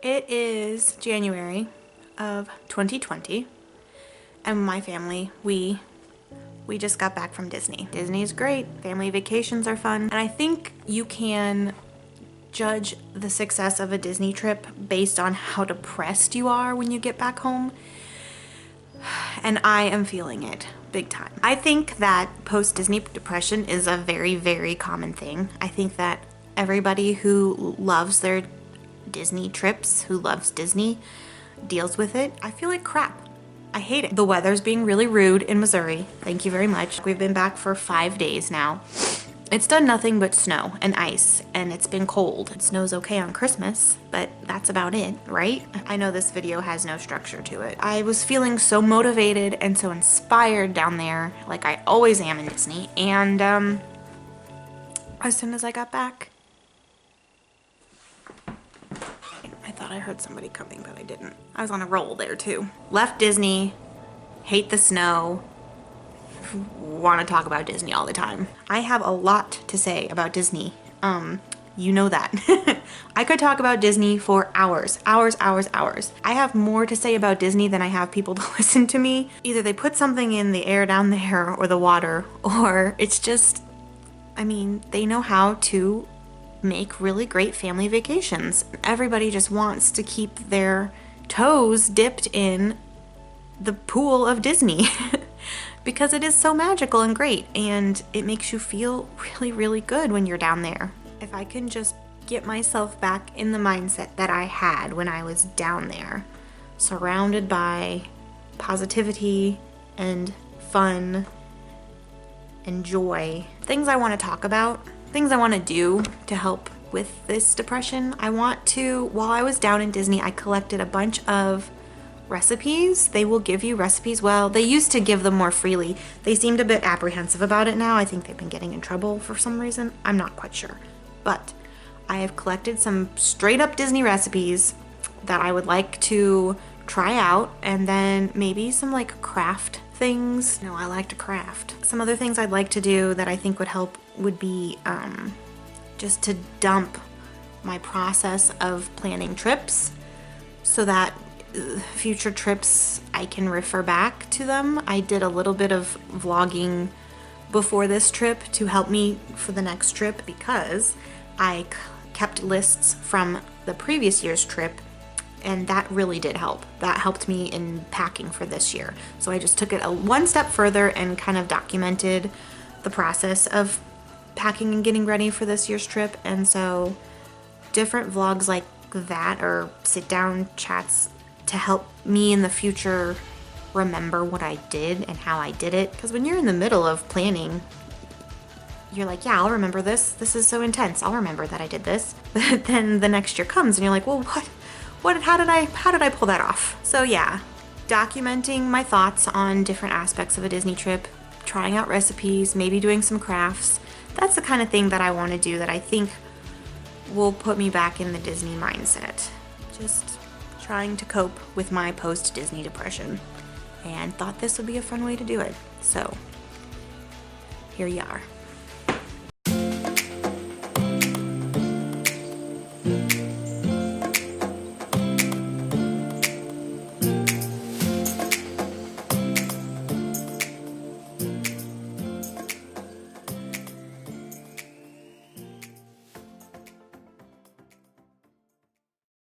It is January of 2020 and my family, we just got back from Disney. Disney is great, family vacations are fun, and I think you can judge the success of a Disney trip based on how depressed you are when you get back home. And I am feeling it big time. I think that post-Disney depression is a very, very common thing. I think that everybody who loves their Disney trips, who loves Disney, deals with it. I feel like crap. I hate it. The weather's being really rude in Missouri. Thank you very much. We've been back for 5 days now. It's done nothing but snow and ice, and it's been cold. It snows okay on Christmas, but that's about it, right? I know this video has no structure to it. I was feeling so motivated and so inspired down there, like I always am in Disney, and as soon as I got back, I thought I heard somebody coming, but I didn't. I was on a roll there too. Left Disney, hate the snow, want to talk about Disney all the time. I have a lot to say about Disney. You know that. I could talk about Disney for hours. I have more to say about Disney than I have people to listen to me. Either they put something in the air down there or the water, or it's just, I mean, they know how to make really great family vacations. Everybody just wants to keep their toes dipped in the pool of Disney because it is so magical and great, and it makes you feel really, really good when you're down there. If I can just get myself back in the mindset that I had when I was down there, surrounded by positivity and fun and joy, things I want to talk about, things I want to do to help with this depression. While I was down in Disney, I collected a bunch of recipes. They will give you recipes. Well, they used to give them more freely. They seemed a bit apprehensive about it now. I think they've been getting in trouble for some reason. I'm not quite sure. But I have collected some straight up Disney recipes that I would like to try out, and then maybe some like craft things. No, I like to craft. Some other things I'd like to do that I think would help would be just to dump my process of planning trips so that future trips I can refer back to them. I did a little bit of vlogging before this trip to help me for the next trip because I kept lists from the previous year's trip, and that really did help. That helped me in packing for this year. So I just took it one step further and kind of documented the process of packing and getting ready for this year's trip. And so different vlogs like that, or sit down chats to help me in the future remember what I did and how I did it. Because when you're in the middle of planning, you're like, yeah, I'll remember this. This is so intense. I'll remember that I did this. But then the next year comes and you're like, well, how did I pull that off? So yeah, documenting my thoughts on different aspects of a Disney trip, trying out recipes, maybe doing some crafts. That's the kind of thing that I want to do that I think will put me back in the Disney mindset. Just trying to cope with my post-Disney depression, and thought this would be a fun way to do it. So here you are.